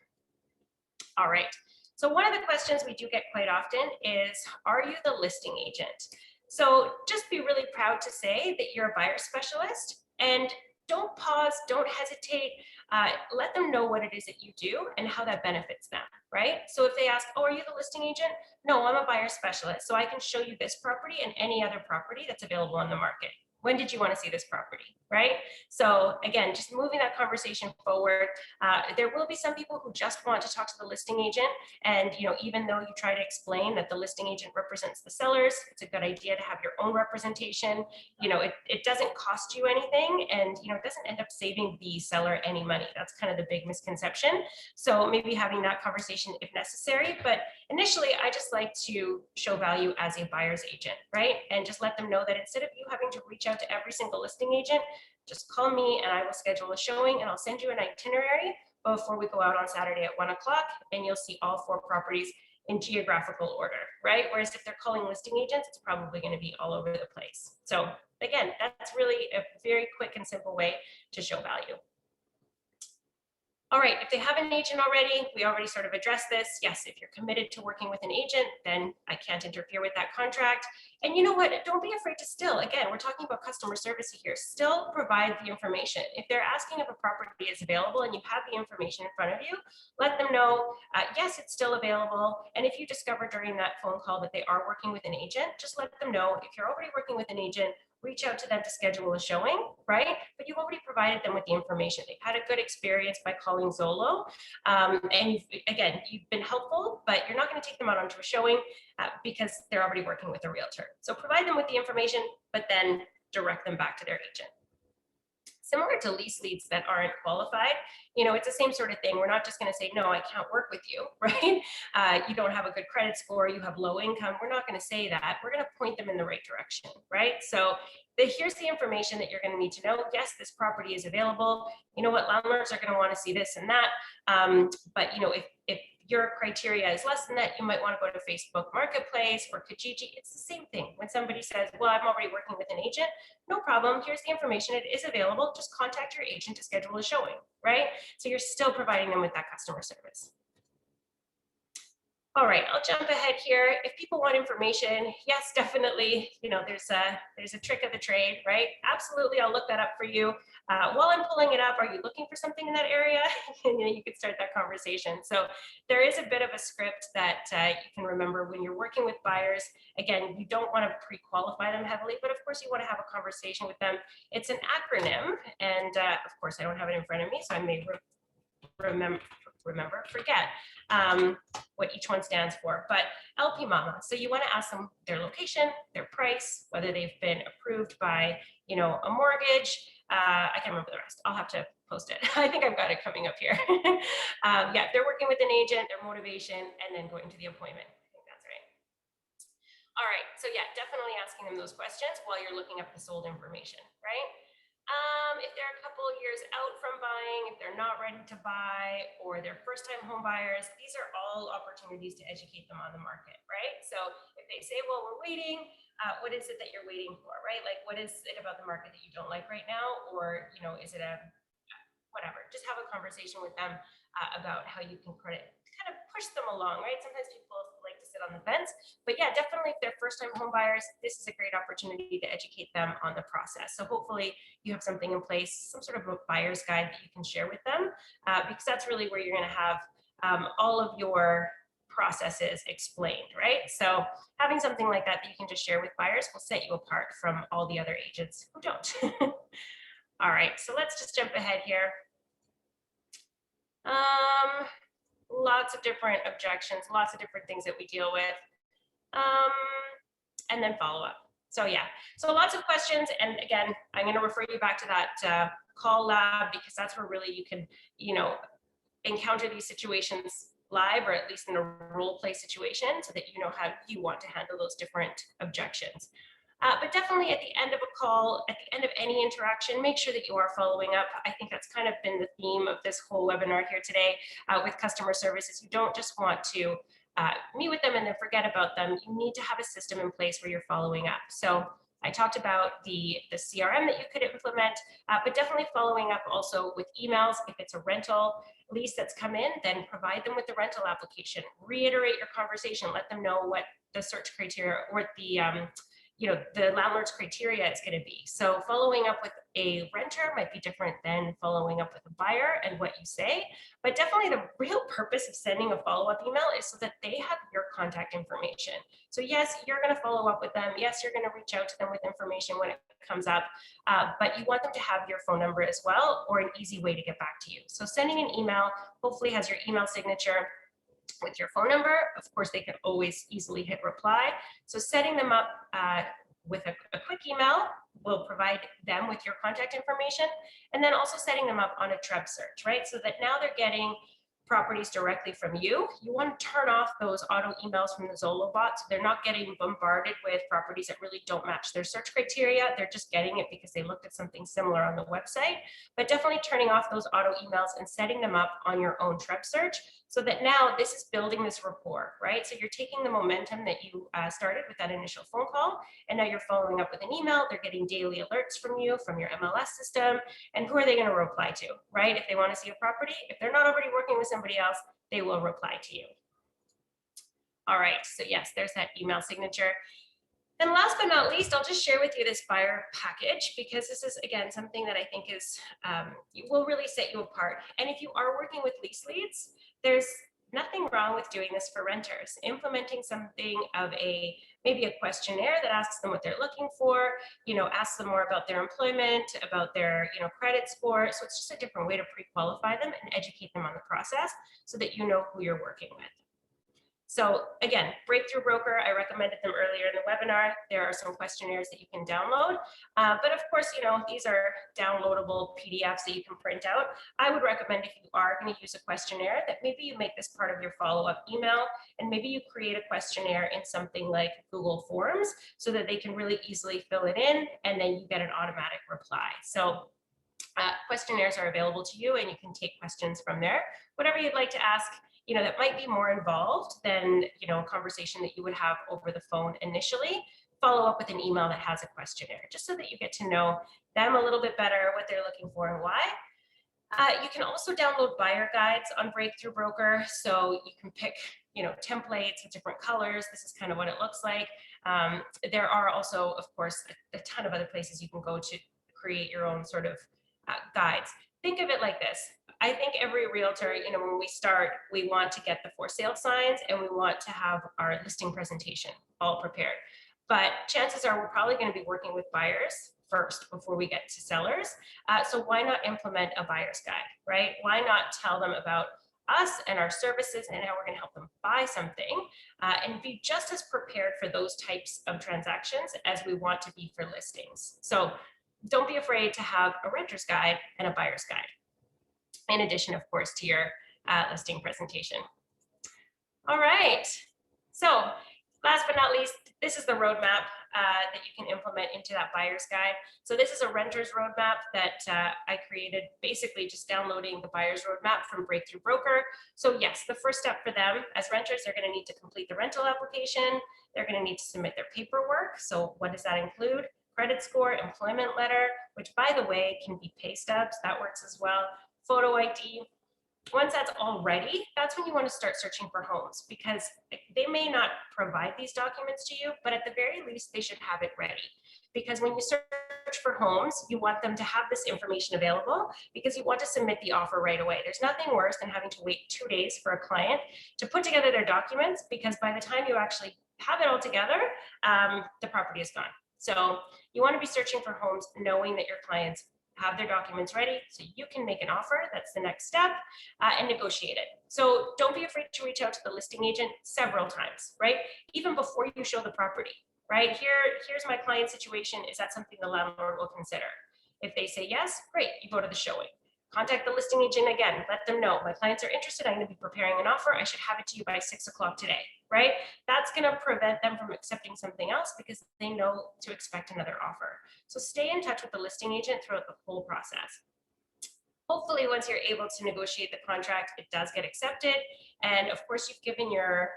All right, so one of the questions we do get quite often is, are you the listing agent? So just be really proud to say that you're a buyer specialist, and don't pause, don't hesitate. Let them know what it is that you do and how that benefits them, right? So if they ask, oh, are you the listing agent? No, I'm a buyer specialist, so I can show you this property and any other property that's available on the market. When did you want to see this property, right? So again, just moving that conversation forward. There will be some people who just want to talk to the listing agent, and even though you try to explain that the listing agent represents the sellers, it's a good idea to have your own representation. It doesn't cost you anything, and it doesn't end up saving the seller any money. That's kind of the big misconception. So maybe having that conversation if necessary, but initially I just like to show value as a buyer's agent, right? And just let them know that instead of you having to reach out to every single listing agent, just call me and I will schedule a showing, and I'll send you an itinerary before we go out on Saturday at 1 o'clock, and you'll see all 4 properties in geographical order, right? Whereas if they're calling listing agents, it's probably going to be all over the place. So again, that's really a very quick and simple way to show value. All right, if they have an agent already, we already sort of addressed this. Yes, if you're committed to working with an agent, then I can't interfere with that contract. And you know what? Don't be afraid to still, again, we're talking about customer service here, still provide the information. If they're asking if a property is available and you have the information in front of you, let them know, yes, it's still available. And if you discover during that phone call that they are working with an agent, just let them know. If you're already working with an agent, reach out to them to schedule a showing, right? But you've already provided them with the information. They've had a good experience by calling Zolo. And you've been helpful, but you're not going to take them out onto a showing because they're already working with a realtor. So provide them with the information, but then direct them back to their agent. Similar to lease leads that aren't qualified, it's the same sort of thing. We're not just going to say, no, I can't work with you, right? You don't have a good credit score, you have low income. We're not going to say that. We're going to point them in the right direction, right? So here's the information that you're going to need to know. Yes, this property is available. You know what? Landlords are going to want to see this and that. But if your criteria is less than that, you might want to go to Facebook Marketplace or Kijiji. It's the same thing. When somebody says, well, I'm already working with an agent, no problem. Here's the information. It is available. Just contact your agent to schedule a showing, right? So you're still providing them with that customer service. All right, I'll jump ahead here. If people want information, yes, definitely, there's a trick of the trade, right? Absolutely, I'll look that up for you. While I'm pulling it up, are you looking for something in that area? And you can start that conversation. So there is a bit of a script that you can remember when you're working with buyers. Again, you don't want to pre-qualify them heavily, but of course you want to have a conversation with them. It's an acronym, and of course I don't have it in front of me, so I may forget what each one stands for, but LP Mama. So you want to ask them their location, their price, whether they've been approved by, a mortgage. I can't remember the rest. I'll have to post it. I think I've got it coming up here. Yeah, they're working with an agent, their motivation, and then going to the appointment. I think that's right. All right, so yeah, definitely asking them those questions while you're looking up the sold information, right? If they're a couple of years out from buying, if they're not ready to buy, or they're first-time home buyers, these are all opportunities to educate them on the market, right? So if they say, well, we're waiting, what is it that you're waiting for, right? Like, what is it about the market that you don't like right now? Or, is it a whatever? Just have a conversation with them about how you can kind of push them along, right? Sometimes people like to sit on the fence, but yeah, definitely if they're first-time home buyers, this is a great opportunity to educate them on the process. So hopefully you have something in place, some sort of a buyer's guide that you can share with them, because that's really where you're going to have all of your processes explained, right? So having something like that that you can just share with buyers will set you apart from all the other agents who don't. All right, so let's just jump ahead here. Lots of different objections, lots of different things that we deal with. And then follow up. So yeah, so lots of questions. And again, I'm going to refer you back to that call lab, because that's where really you can, encounter these situations live, or at least in a role play situation, so that you know how you want to handle those different objections. But definitely at the end of a call, at the end of any interaction, make sure that you are following up. I think that's kind of been the theme of this whole webinar here today with customer services. You don't just want to meet with them and then forget about them. You need to have a system in place where you're following up. So I talked about the CRM that you could implement, but definitely following up also with emails. If it's a rental lease that's come in, then provide them with the rental application. Reiterate your conversation. Let them know what the search criteria or the landlord's criteria is going to be. So following up with a renter might be different than following up with a buyer and what you say, but definitely the real purpose of sending a follow-up email is so that they have your contact information. So yes, you're going to follow up with them. Yes, you're going to reach out to them with information when it comes up, but you want them to have your phone number as well, or an easy way to get back to you. So sending an email hopefully has your email signature with your phone number. Of course, they can always easily hit reply. So setting them up with a quick email will provide them with your contact information, and then also setting them up on a Treb search, right? So that now they're getting properties directly from you. You want to turn off those auto emails from the Zolo bot, so they're not getting bombarded with properties that really don't match their search criteria. They're just getting it because they looked at something similar on the website. But definitely turning off those auto emails and setting them up on your own Treb search, so that now this is building this rapport, right? So you're taking the momentum that you started with that initial phone call, and now you're following up with an email. They're getting daily alerts from you, from your MLS system, and who are they going to reply to, right? If they want to see a property, if they're not already working with somebody else, they will reply to you. All right, so yes, there's that email signature. And last but not least, I'll just share with you this buyer package, because this is, again, something that I think is will really set you apart. And if you are working with lease leads, there's nothing wrong with doing this for renters. Implementing something of maybe a questionnaire that asks them what they're looking for, asks them more about their employment, about their credit score. So it's just a different way to pre-qualify them and educate them on the process, so that you know who you're working with. So again, Breakthrough Broker, I recommended them earlier in the webinar. There are some questionnaires that you can download. But of course, these are downloadable PDFs that you can print out. I would recommend, if you are going to use a questionnaire, that maybe you make this part of your follow-up email, and maybe you create a questionnaire in something like Google Forms, so that they can really easily fill it in, and then you get an automatic reply. So questionnaires are available to you, and you can take questions from there. Whatever you'd like to ask, that might be more involved than, a conversation that you would have over the phone initially. Follow up with an email that has a questionnaire, just so that you get to know them a little bit better, what they're looking for and why. You can also download buyer guides on Breakthrough Broker. So you can pick, templates with different colors. This is kind of what it looks like. There are also, of course, a ton of other places you can go to create your own sort of guides. Think of it like this. I think every realtor, when we start, we want to get the for sale signs, and we want to have our listing presentation all prepared. But chances are we're probably going to be working with buyers first before we get to sellers. So why not implement a buyer's guide, right? Why not tell them about us and our services and how we're going to help them buy something, and be just as prepared for those types of transactions as we want to be for listings. So don't be afraid to have a renter's guide and a buyer's guide, in addition, of course, to your listing presentation. All right, so last but not least, this is the roadmap that you can implement into that buyer's guide. So this is a renter's roadmap that I created, basically just downloading the buyer's roadmap from Breakthrough Broker. So yes, the first step for them as renters, they're going to need to complete the rental application. They're going to need to submit their paperwork. So what does that include? Credit score, employment letter, which, by the way, can be pay stubs. That works as well. Photo ID. Once that's all ready, that's when you want to start searching for homes, because they may not provide these documents to you, but at the very least, they should have it ready. Because when you search search for homes, you want them to have this information available because you want to submit the offer right away. There's nothing worse than having to wait 2 days for a client to put together their documents, because by the time you actually have it all together, the property is gone. So you want to be searching for homes knowing that your clients have their documents ready so you can make an offer. That's the next step, and negotiate it. So don't be afraid to reach out to the listing agent several times, right? Even before you show the property, right? Here's my client situation. Is that something the landlord will consider? If they say yes, great, you go to the showing. Contact the listing agent again, let them know my clients are interested. I'm going to be preparing an offer. I should have it to you by 6 o'clock today, right? That's going to prevent them from accepting something else because they know to expect another offer. So stay in touch with the listing agent throughout the whole process. Hopefully, once you're able to negotiate the contract, it does get accepted. And of course, you've given your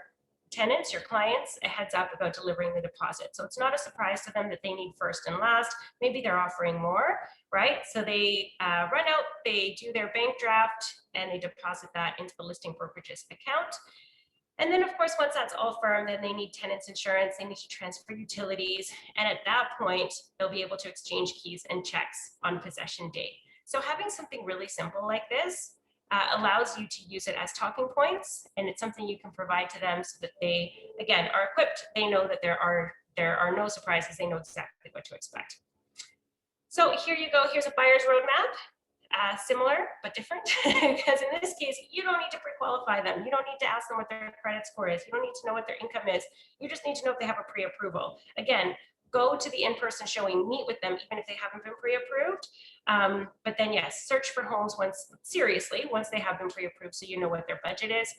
tenants, your clients, a heads up about delivering the deposit. So it's not a surprise to them that they need first and last. Maybe they're offering more, right? So they run out, they do their bank draft, and they deposit that into the listing brokerage's account. And then, of course, once that's all firm, then they need tenants insurance, they need to transfer utilities. And at that point, they'll be able to exchange keys and checks on possession date. So having something really simple like this allows you to use it as talking points, and it's something you can provide to them so that they, again, are equipped. They know that there are no surprises. They know exactly what to expect. So here you go. Here's a buyer's roadmap. Similar but different, because in this case, you don't need to pre-qualify them. You don't need to ask them what their credit score is. You don't need to know what their income is. You just need to know if they have a pre-approval. Again, go to the in-person showing, meet with them, even if they haven't been pre-approved. But then yes, search for homes once they have been pre-approved, so you know what their budget is.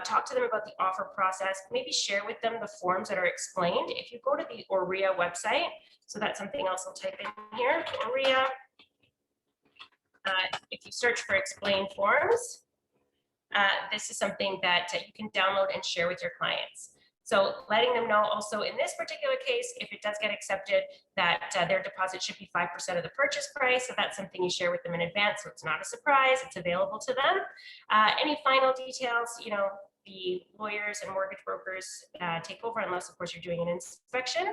Talk to them about the offer process. Maybe share with them the forms that are explained. If you go to the OREA website, so that's something else I'll type in here, OREA. If you search for explain forms, this is something that you can download and share with your clients. So letting them know also in this particular case, if it does get accepted, that their deposit should be 5% of the purchase price. So that's something you share with them in advance. So it's not a surprise, it's available to them. Any final details, the lawyers and mortgage brokers take over, unless of course you're doing an inspection,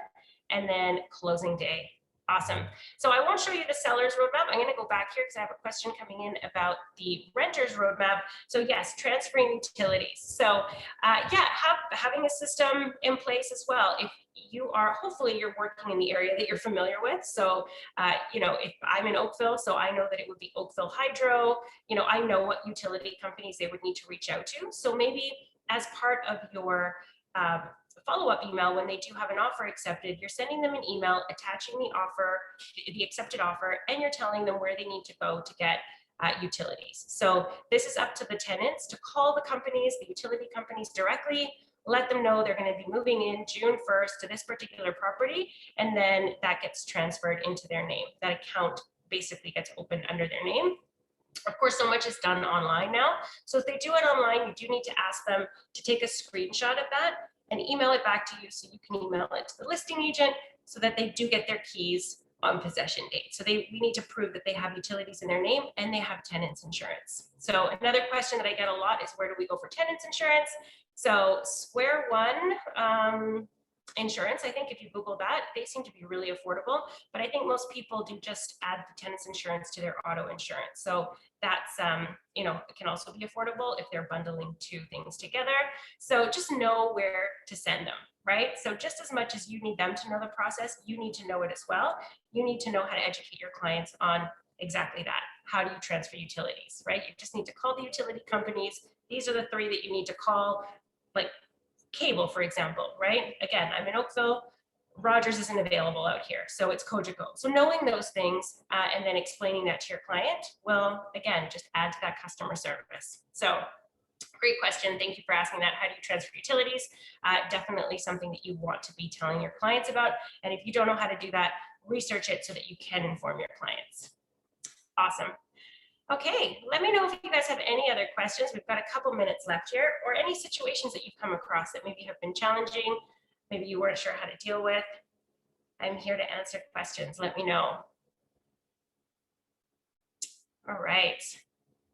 and then closing day. Awesome. So I won't show you the seller's roadmap. I'm going to go back here because I have a question coming in about the renter's roadmap. So yes, transferring utilities. So having a system in place as well. If you are, hopefully you're working in the area that you're familiar with. So, if I'm in Oakville, so I know that it would be Oakville Hydro. I know what utility companies they would need to reach out to. So maybe as part of your follow-up email, when they do have an offer accepted, you're sending them an email attaching the accepted offer, and you're telling them where they need to go to get utilities. So this is up to the tenants to call the utility companies directly, let them know they're going to be moving in June 1st to this particular property, and then that gets transferred into their name. That account basically gets opened under their name. Of course, so much is done online now. So if they do it online, you do need to ask them to take a screenshot of that and email it back to you, so you can email it to the listing agent so that they do get their keys on possession date. So we need to prove that they have utilities in their name and they have tenants insurance. So another question that I get a lot is, where do we go for tenants insurance? So Square One insurance, I think if you Google that, they seem to be really affordable, but I think most people do just add the tenants insurance to their auto insurance. So that's, it can also be affordable if they're bundling two things together. So just know where to send them, right? So just as much as you need them to know the process, you need to know it as well. You need to know how to educate your clients on exactly that. How do you transfer utilities, right? You just need to call the utility companies. These are the three that you need to call, like cable, for example, right? Again, I'm in Oakville, Rogers isn't available out here, so it's Cogeco. So knowing those things and then explaining that to your client will, again, just add to that customer service. So great question. Thank you for asking that. How do you transfer utilities? Definitely something that you want to be telling your clients about. And if you don't know how to do that, research it so that you can inform your clients. Awesome. Okay, let me know if you guys have any other questions. We've got a couple minutes left here, or any situations that you've come across that maybe have been challenging, maybe you weren't sure how to deal with. I'm here to answer questions. Let me know. All right.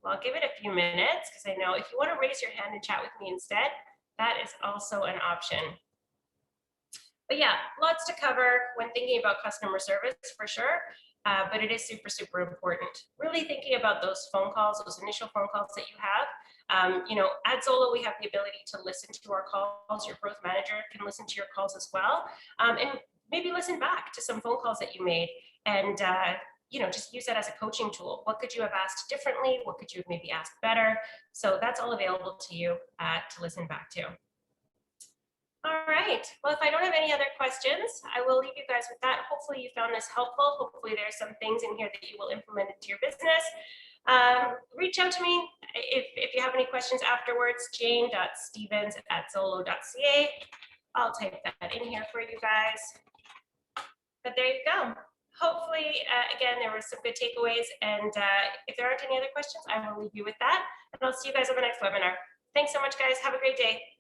Well, I'll give it a few minutes, because I know if you want to raise your hand and chat with me instead, that is also an option. But yeah, lots to cover when thinking about customer service, for sure. but it is super, super important. Really thinking about those phone calls, those initial phone calls that you have. At Zolo, we have the ability to listen to our calls. Your growth manager can listen to your calls as well, and maybe listen back to some phone calls that you made, and just use that as a coaching tool. What could you have asked differently? What could you have maybe asked better? So that's all available to you to listen back to. All right. Well, if I don't have any other questions, I will leave you guys with that. Hopefully you found this helpful. Hopefully there's some things in here that you will implement into your business. Reach out to me if you have any questions afterwards, jane.stevens@zolo.ca. I'll type that in here for you guys. But there you go. Hopefully, again, there were some good takeaways. And if there aren't any other questions, I will leave you with that. And I'll see you guys on the next webinar. Thanks so much, guys. Have a great day.